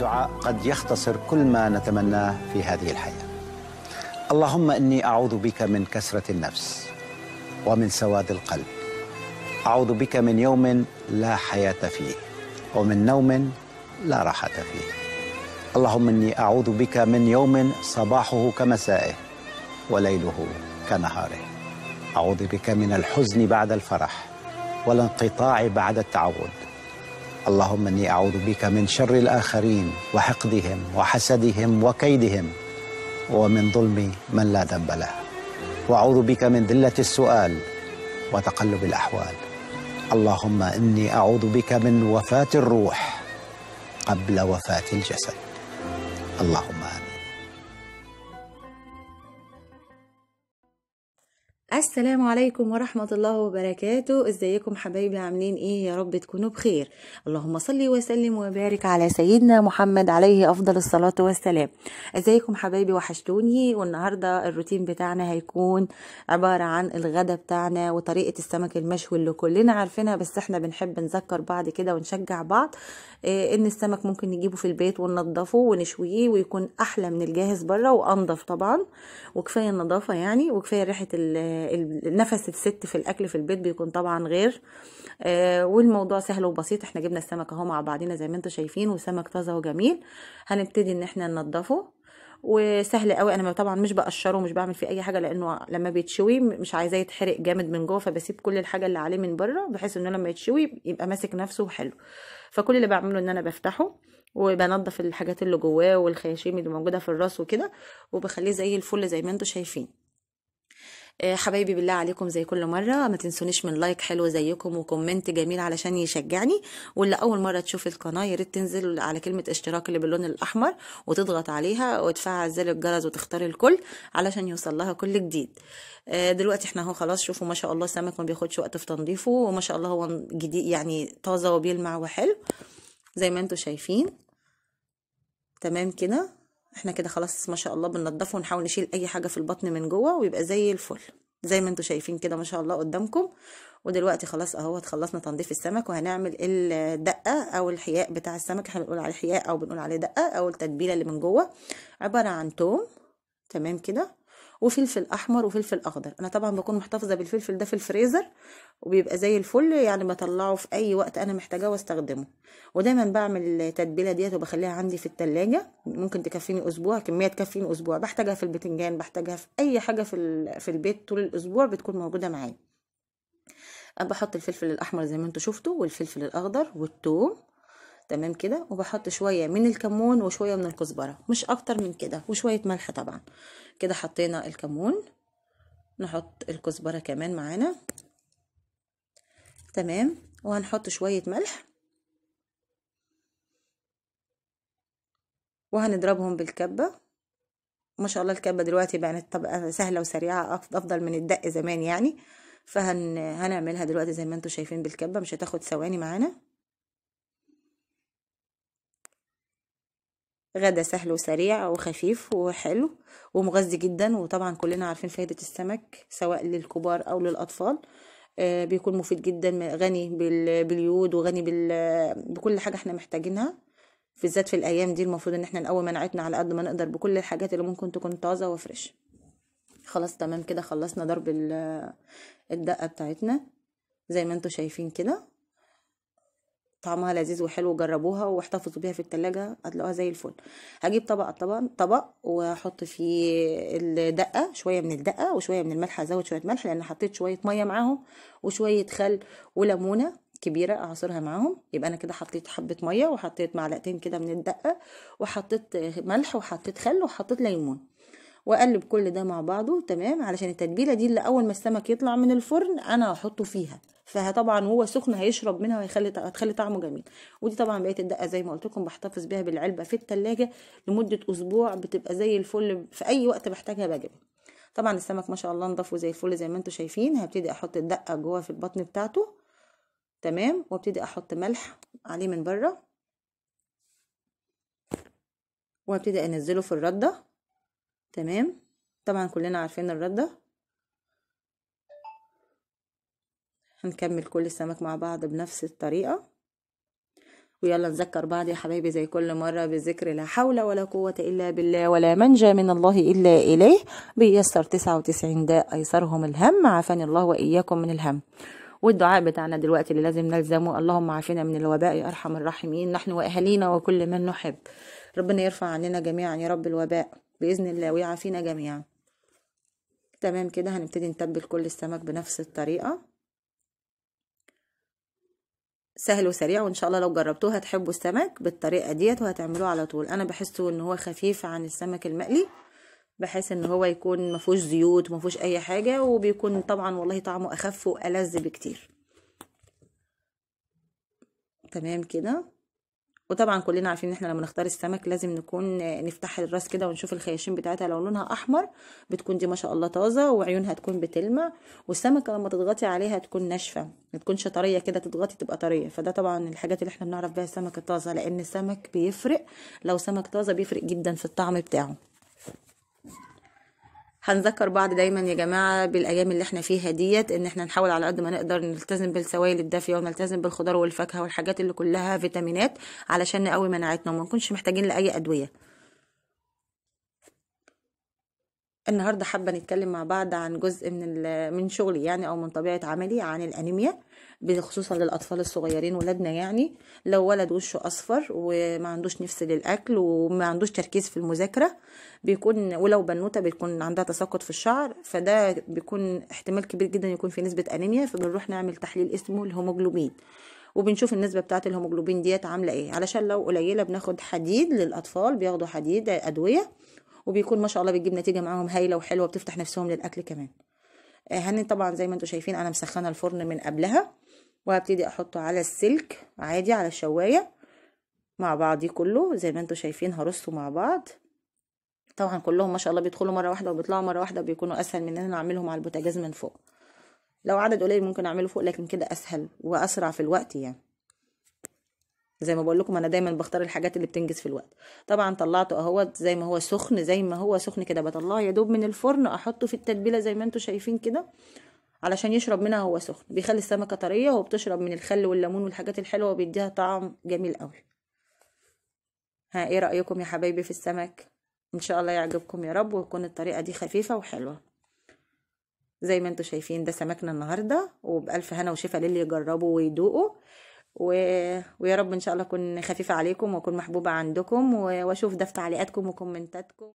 دعاء قد يختصر كل ما نتمناه في هذه الحياة. اللهم إني أعوذ بك من كسرة النفس ومن سواد القلب، أعوذ بك من يوم لا حياة فيه ومن نوم لا راحة فيه. اللهم إني أعوذ بك من يوم صباحه كمسائه وليله كنهاره. أعوذ بك من الحزن بعد الفرح والانقطاع بعد التعود. اللهم إني أعوذ بك من شر الآخرين وحقدهم وحسدهم وكيدهم ومن ظلم من لا ذنب له. وأعوذ بك من ذلة السؤال وتقلب الأحوال. اللهم إني أعوذ بك من وفاة الروح قبل وفاة الجسد. اللهم آمين. السلام عليكم ورحمة الله وبركاته. ازيكم حبايبي؟ عاملين ايه؟ يا رب تكونوا بخير. اللهم صل وسلم وبارك على سيدنا محمد عليه افضل الصلاة والسلام. ازيكم حبايبي؟ وحشتوني. والنهاردة الروتين بتاعنا هيكون عبارة عن الغدا بتاعنا وطريقة السمك المشوي اللي كلنا عارفينها، بس احنا بنحب نذكر بعض كده ونشجع بعض ان السمك ممكن نجيبه في البيت وننضفه ونشويه ويكون احلى من الجاهز بره وانضف طبعا، وكفاية النظافة يعني، وكفاية ريحة نفس الست في الاكل في البيت بيكون طبعا غير. والموضوع سهل وبسيط. احنا جبنا السمك اهو مع بعضينا زي ما انتم شايفين، وسمك طازه وجميل. هنبتدي ان احنا ننضفه، وسهل قوي. انا طبعا مش بقشره ومش بعمل فيه اي حاجه، لانه لما بيتشوي مش عايزاه يتحرق جامد من جوه، فبسيب كل الحاجه اللي عليه من بره بحيث انه لما يتشوي يبقى ماسك نفسه حلو. فكل اللي بعمله ان انا بفتحه وبنضف الحاجات اللي جواه والخياشيم اللي موجوده في الراس وكده، وبخليه زي الفل زي ما انتم شايفين. حبايبي بالله عليكم زي كل مرة ما تنسونيش من لايك حلو زيكم وكومنت جميل علشان يشجعني. واللي أول مرة تشوف القناة ياريت تنزل على كلمة اشتراك اللي باللون الأحمر وتضغط عليها وتفعل زر الجرس وتختار الكل علشان يوصل لها كل جديد. دلوقتي احنا اهو خلاص. شوفوا ما شاء الله السمك ما بياخدش وقت في تنظيفه، وما شاء الله هو جديد يعني طازة وبيلمع وحلو زي ما انتم شايفين. تمام كده. احنا كده خلاص ما شاء الله بننضفه ونحاول نشيل اي حاجه في البطن من جوه ويبقى زي الفل زي ما انتم شايفين كده ما شاء الله قدامكم. ودلوقتي خلاص اهو خلصنا تنظيف السمك، وهنعمل الدقه او الحياء بتاع السمك. احنا بنقول عليه حياء او بنقول عليه دقه، او التتبيله اللي من جوه عباره عن توم. تمام كده. وفلفل احمر وفلفل اخضر. انا طبعا بكون محتفظه بالفلفل ده في الفريزر وبيبقى زي الفل، يعني بطلعه في اي وقت انا محتاجاه واستخدمه. ودايما بعمل التتبيله ديت وبخليها عندي في التلاجة، ممكن تكفيني اسبوع. كميه تكفيني اسبوع. بحتاجها في البتنجان، بحتاجها في اي حاجه في البيت طول الاسبوع بتكون موجوده معايا. بحط الفلفل الاحمر زي ما انتم شفتوا والفلفل الاخضر والثوم. تمام كده. وبحط شويه من الكمون وشويه من الكزبره، مش اكتر من كده، وشويه ملح طبعا. كده حطينا الكمون، نحط الكزبره كمان معانا. تمام. وهنحط شويه ملح وهنضربهم بالكبه. ما شاء الله الكبه دلوقتي بقت طبقه سهله وسريعه افضل من الدق زمان يعني. هنعملها دلوقتي زي ما انتم شايفين بالكبه، مش هتاخد ثواني معانا. غدا سهل وسريع وخفيف وحلو ومغذي جدا. وطبعا كلنا عارفين فايدة السمك سواء للكبار او للاطفال. بيكون مفيد جدا، غني باليود وغني بكل حاجة احنا محتاجينها، بالذات في الايام دي. المفروض ان احنا نقوي مناعتنا على قد ما نقدر بكل الحاجات اللي ممكن تكون طازة وفريش. خلاص تمام كده. خلصنا ضرب الدقة بتاعتنا زي ما انتم شايفين كده. طعمها لذيذ وحلو، جربوها واحتفظوا بيها في التلاجة هتلاقوها زي الفل. هجيب طبق واحط فيه الدقة، شوية من الدقة وشوية من الملح. هزود شوية ملح لان حطيت شوية مية معاهم وشوية خل وليمونة كبيرة اعصرها معاهم. يبقى انا كده حطيت حبة مية وحطيت معلقتين كده من الدقة وحطيت ملح وحطيت خل وحطيت ليمون، واقلب كل ده مع بعضه. تمام. علشان التتبيله دي اللي اول ما السمك يطلع من الفرن انا هحطه فيها، فطبعا وهو سخن هيشرب منها هتخلي طعمه جميل. ودي طبعا بقيه الدقه زي ما قلت لكم بحتفظ بيها بالعلبه في التلاجة لمده اسبوع، بتبقى زي الفل في اي وقت بحتاجها بجيبها. طبعا السمك ما شاء الله نضفه زي الفل زي ما انتم شايفين. هبتدي احط الدقه جوه في البطن بتاعته. تمام. وابتدي احط ملح عليه من بره، وابتدي انزله في الرده. تمام. طبعا كلنا عارفين الرده. هنكمل كل السمك مع بعض بنفس الطريقة. ويلا نذكر بعض يا حبايبي زي كل مرة بذكر لا حول ولا قوة إلا بالله ولا منجى من الله إلا إليه. بيسر 99 داء أيسرهم الهم، عافاني الله وإياكم من الهم. والدعاء بتاعنا دلوقتي اللي لازم نلزمه: اللهم عافنا من الوباء يا أرحم الراحمين، نحن وأهالينا وكل من نحب. ربنا يرفع عننا جميعا يا رب الوباء بإذن الله ويعافينا جميعا. تمام كده. هنبتدي نتبل كل السمك بنفس الطريقة، سهل وسريع، وان شاء الله لو جربتوه هتحبوا السمك بالطريقه ديت وهتعملوه على طول. انا بحسه ان هو خفيف عن السمك المقلي، بحيث ان هو يكون مفهوش زيوت ومفهوش اي حاجه، وبيكون طبعا والله طعمه اخف والذ بكتير. تمام كده. وطبعا كلنا عارفين ان احنا لما نختار السمك لازم نكون نفتح الراس كده ونشوف الخياشيم بتاعتها، لو لونها احمر بتكون دي ما شاء الله طازه وعيونها تكون بتلمع، والسمكه لما تضغطي عليها تكون ناشفه، ما تكونش طريه كده، تضغطي تبقى طريه. فده طبعا الحاجات اللي احنا بنعرف بيها السمك الطازه، لان السمك بيفرق، لو سمك طازه بيفرق جدا في الطعم بتاعه. هنذكر بعض دايما يا جماعه بالايام اللي احنا فيها ديت ان احنا نحاول على قد ما نقدر نلتزم بالسوائل الدافيه ونلتزم بالخضار والفاكهه والحاجات اللي كلها فيتامينات علشان نقوي مناعتنا وما نكونش محتاجين لاي ادويه. النهارده حابه نتكلم مع بعض عن جزء من شغلي يعني، او من طبيعه عملي، عن الانيميا، خصوصا للاطفال الصغيرين ولادنا. يعني لو ولد وشه اصفر وما عندوش نفس للاكل وما عندوش تركيز في المذاكره بيكون، ولو بنوته بيكون عندها تساقط في الشعر، فده بيكون احتمال كبير جدا يكون في نسبه انيميا. فبنروح نعمل تحليل اسمه الهيموجلوبين، وبنشوف النسبه بتاعه الهيموجلوبين ديت عامله ايه، علشان لو قليله بناخد حديد للاطفال، بياخدوا حديد ادويه، وبيكون ما شاء الله بتجيب نتيجه معاهم هايله وحلوه، وبتفتح نفسهم للاكل كمان. هني طبعا زي ما انتم شايفين انا مسخنه الفرن من قبلها، وهبتدي احطه على السلك عادي على الشوايه مع بعض كله زي ما انتم شايفين، هرصه مع بعض. طبعا كلهم ما شاء الله بيدخلوا مره واحده وبيطلعوا مره واحده، بيكونوا اسهل من ان انا اعملهم على البوتاجاز من فوق. لو عدد قليل ممكن اعمله فوق، لكن كده اسهل واسرع في الوقت يعني. زي ما بقول لكم انا دايما بختار الحاجات اللي بتنجز في الوقت. طبعا طلعته اهوت زي ما هو سخن، زي ما هو سخن كده بطلعه يا دوب من الفرن، احطه في التتبيله زي ما انتم شايفين كده علشان يشرب منها، هو سخن بيخلي السمكه طريه وبتشرب من الخل والليمون والحاجات الحلوه وبيديها طعم جميل قوي. ها ايه رايكم يا حبايبي في السمك؟ ان شاء الله يعجبكم يا رب، وتكون الطريقه دي خفيفه وحلوه. زي ما انتم شايفين ده سمكنا النهارده، وبألف هنا وشفا للي يجربوا ويدوقوا، ويا رب ان شاء الله اكون خفيفه عليكم واكون محبوبه عندكم، واشوف ده في تعليقاتكم وكومنتاتكم.